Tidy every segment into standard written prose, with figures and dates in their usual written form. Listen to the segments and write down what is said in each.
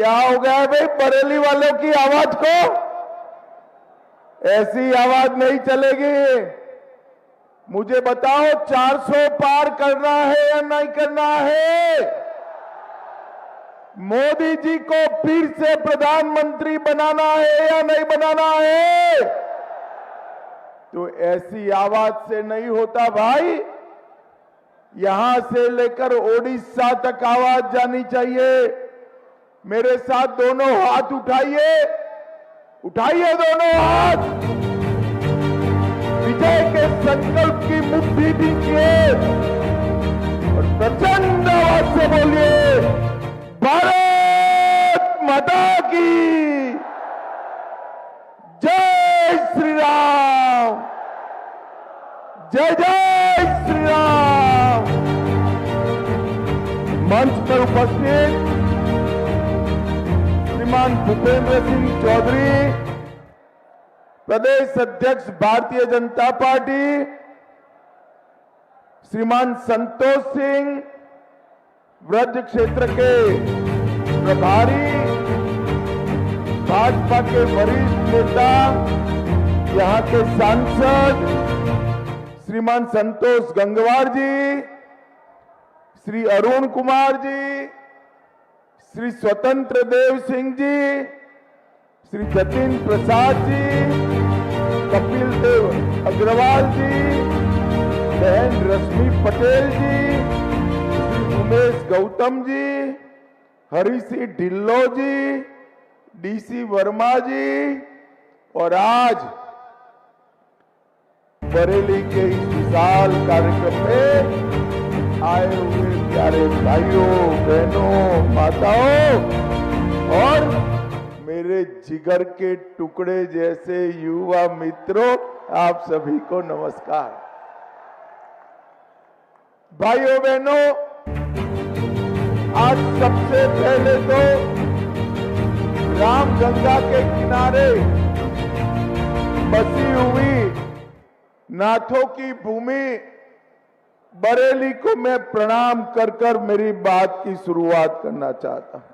क्या हो गया है भाई बरेली वालों की आवाज को? ऐसी आवाज नहीं चलेगी। मुझे बताओ 400 पार करना है या नहीं करना है? मोदी जी को फिर से प्रधानमंत्री बनाना है या नहीं बनाना है? तो ऐसी आवाज से नहीं होता भाई। यहां से लेकर ओडिशा तक आवाज जानी चाहिए। मेरे साथ दोनों हाथ उठाइए, उठाइए दोनों हाथ। विजय के संकल्प की मुट्ठी दीजिए और प्रचंड आवाज से बोलिए, भारत माता की जय श्री राम, जय जय श्री राम। मंच पर उपस्थित श्रीमान भूपेंद्र सिंह चौधरी, प्रदेश अध्यक्ष भारतीय जनता पार्टी, श्रीमान संतोष सिंह, ब्रज क्षेत्र के प्रभारी, भाजपा के वरिष्ठ नेता, यहां के सांसद श्रीमान संतोष गंगवार जी, श्री अरुण कुमार जी, श्री स्वतंत्र देव सिंह जी, श्री जतिन प्रसाद जी, कपिल देव अग्रवाल जी, बहन रश्मि पटेल जी, श्री उमेश गौतम जी, हरीसी ढिल्लो जी, डीसी वर्मा जी और आज बरेली के इस विशाल कार्यक्रम में आए हुए प्यारे भाइयों, बहनों, माताओं और मेरे जिगर के टुकड़े जैसे युवा मित्रों, आप सभी को नमस्कार। भाइयों बहनों, आज सबसे पहले तो रामगंगा के किनारे बसी हुई नाथों की भूमि बरेली को मैं प्रणाम कर कर मेरी बात की शुरुआत करना चाहता हूं।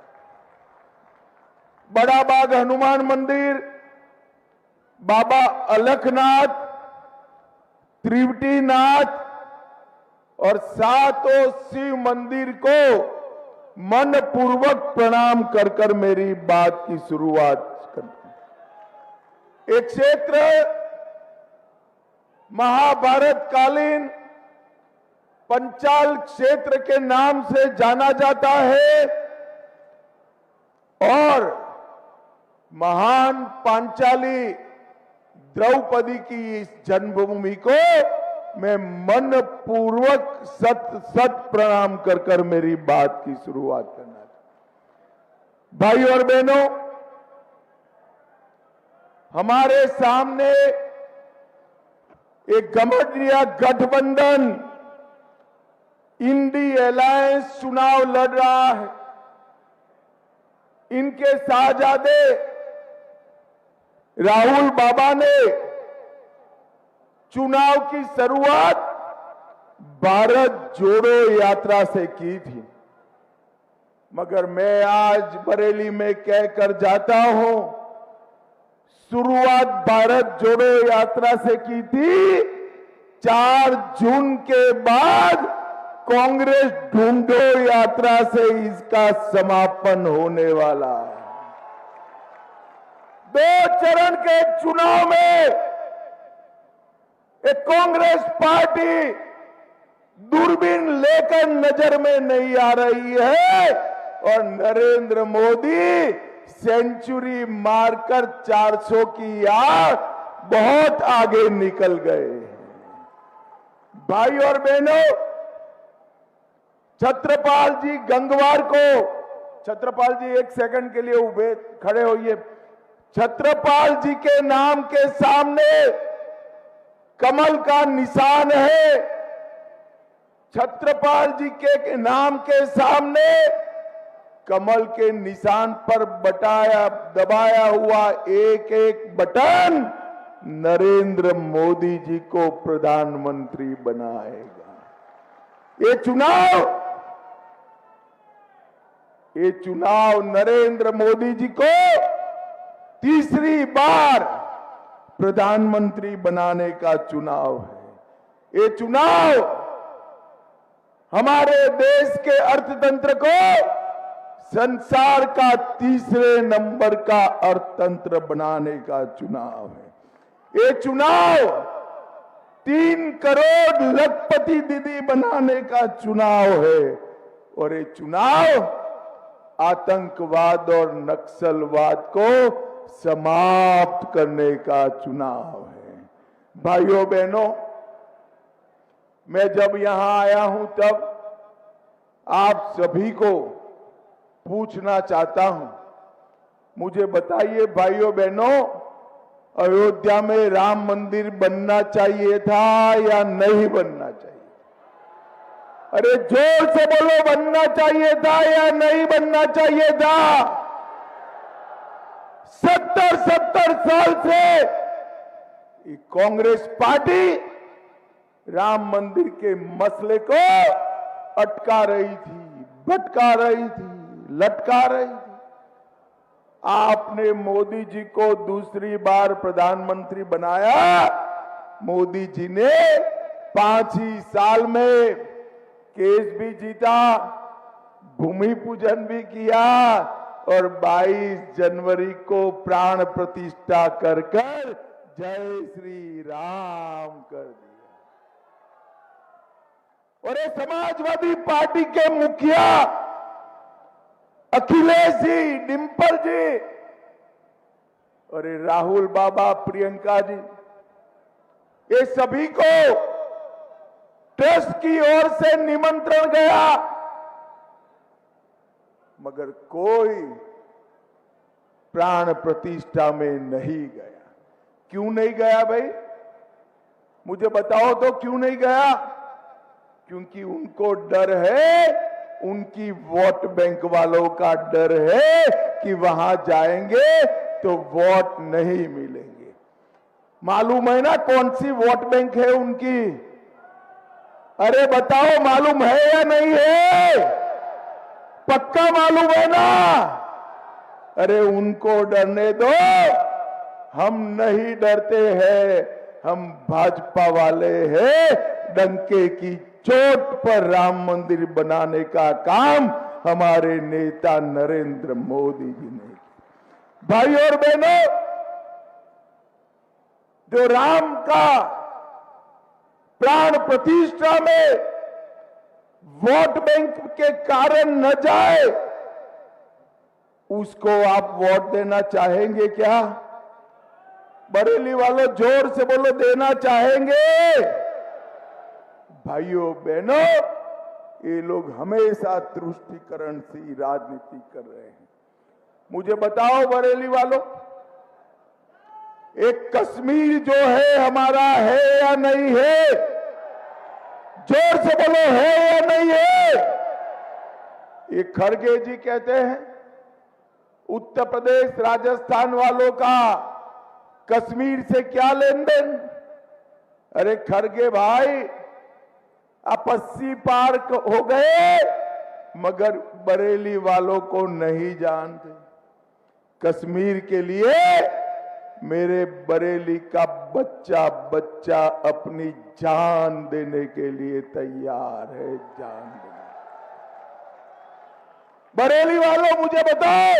बड़ा बाग हनुमान मंदिर, बाबा अलखनाथ, त्रिवटीनाथ और सातों शिव मंदिर को मन पूर्वक प्रणाम कर कर मेरी बात की शुरुआत करता हूं। एक क्षेत्र महाभारत कालीन पंचाल क्षेत्र के नाम से जाना जाता है और महान पांचाली द्रौपदी की इस जन्मभूमि को मैं मन पूर्वक सत प्रणाम कर कर मेरी बात की शुरुआत करना चाहता। भाई और बहनों, हमारे सामने एक गठबंधन गठबंधन इंडी अलायंस चुनाव लड़ रहा है। इनके साहजादे राहुल बाबा ने चुनाव की शुरुआत भारत जोड़ो यात्रा से की थी, मगर मैं आज बरेली में कहकर जाता हूं, शुरुआत भारत जोड़ो यात्रा से की थी। 4 जून के बाद कांग्रेस ढूंढो यात्रा से इसका समापन होने वाला है। 2 चरण के चुनाव में एक कांग्रेस पार्टी दूरबीन लेकर नजर में नहीं आ रही है और नरेंद्र मोदी सेंचुरी मारकर 400 की आड़ बहुत आगे निकल गए। भाई और बहनों, छत्रपाल जी गंगवार को, छत्रपाल जी एक सेकंड के लिए खड़े होइए। छत्रपाल जी के नाम के सामने कमल का निशान है। छत्रपाल जी के नाम के सामने कमल के निशान पर दबाया हुआ एक एक बटन नरेंद्र मोदी जी को प्रधानमंत्री बनाएगा। ये चुनाव ये चुनाव नरेंद्र मोदी जी को तीसरी बार प्रधानमंत्री बनाने का चुनाव है। ये चुनाव हमारे देश के अर्थतंत्र को संसार का तीसरे नंबर का अर्थतंत्र बनाने का चुनाव है। ये चुनाव 3 करोड़ लखपति दीदी बनाने का चुनाव है और ये चुनाव आतंकवाद और नक्सलवाद को समाप्त करने का चुनाव है। भाइयों बहनों, मैं जब यहां आया हूं तब आप सभी को पूछना चाहता हूं, मुझे बताइए भाइयों बहनों, अयोध्या में राम मंदिर बनना चाहिए था या नहीं बनना चाहिए? अरे जोर से बोलो, बनना चाहिए था या नहीं बनना चाहिए था? 70 साल से कांग्रेस पार्टी राम मंदिर के मसले को अटका रही थी, भटका रही थी, लटका रही थी। आपने मोदी जी को दूसरी बार प्रधानमंत्री बनाया। मोदी जी ने 5 ही साल में केस भी जीता, भूमि पूजन भी किया और 22 जनवरी को प्राण प्रतिष्ठा कर जय श्री राम कर दिया। और ये समाजवादी पार्टी के मुखिया अखिलेश जी, डिंपल जी और राहुल बाबा, प्रियंका जी, ये सभी को ट्रस्ट की ओर से निमंत्रण गया, मगर कोई प्राण प्रतिष्ठा में नहीं गया। क्यों नहीं गया भाई? मुझे बताओ तो क्यों नहीं गया? क्योंकि उनको डर है, उनकी वोट बैंक वालों का डर है कि वहां जाएंगे तो वोट नहीं मिलेंगे। मालूम है ना कौन सी वोट बैंक है उनकी? अरे बताओ, मालूम है या नहीं है? पक्का मालूम है ना? अरे उनको डरने दो, हम नहीं डरते हैं, हम भाजपा वाले हैं। डंके की चोट पर राम मंदिर बनाने का काम हमारे नेता नरेंद्र मोदी जी ने किया। भाई और बहनों, जो राम का प्राण प्रतिष्ठा में वोट बैंक के कारण न जाए, उसको आप वोट देना चाहेंगे क्या? बरेली वालों जोर से बोलो, देना चाहेंगे? भाइयों बहनों, ये लोग हमेशा तुष्टीकरण से राजनीति कर रहे हैं। मुझे बताओ बरेली वालों, एक कश्मीर जो है हमारा है या नहीं है? जोर से बोलो, है या नहीं है? ये खड़गे जी कहते हैं उत्तर प्रदेश राजस्थान वालों का कश्मीर से क्या लेन देन? अरे खड़गे भाई, आप 80 पार हो गए, मगर बरेली वालों को नहीं जानते। कश्मीर के लिए मेरे बरेली का बच्चा बच्चा अपनी जान देने के लिए तैयार है, जान देने। बरेली वालों मुझे बताओ,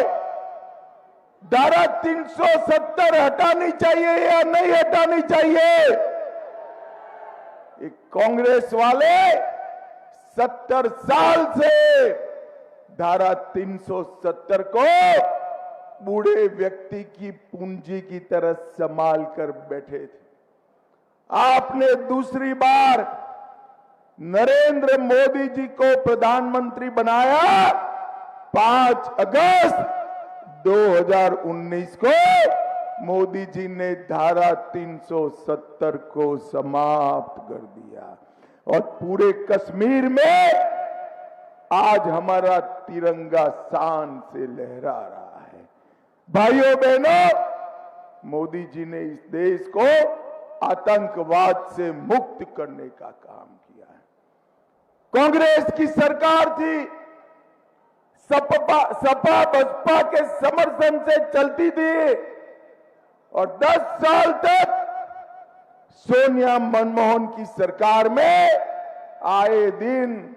धारा 370 हटानी चाहिए या नहीं हटानी चाहिए? कांग्रेस वाले 70 साल से धारा 370 को बूढ़े व्यक्ति की पूंजी की तरह संभाल कर बैठे थे। आपने दूसरी बार नरेंद्र मोदी जी को प्रधानमंत्री बनाया 5 अगस्त 2019 को। मोदी जी ने धारा 370 को समाप्त कर दिया और पूरे कश्मीर में आज हमारा तिरंगा शान से लहरा रहा है। भाइयों बहनों, मोदी जी ने इस देश को आतंकवाद से मुक्त करने का काम किया है। कांग्रेस की सरकार थी, सपा बसपा के समर्थन से चलती थी और 10 साल तक सोनिया मनमोहन की सरकार में आए दिन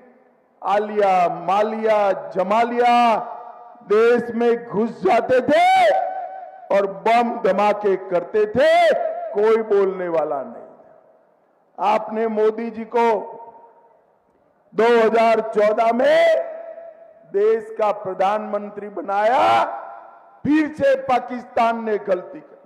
आलिया मालिया जमालिया देश में घुस जाते थे और बम धमाके करते थे, कोई बोलने वाला नहीं। आपने मोदी जी को 2014 में देश का प्रधानमंत्री बनाया, फिर से पाकिस्तान ने गलती की।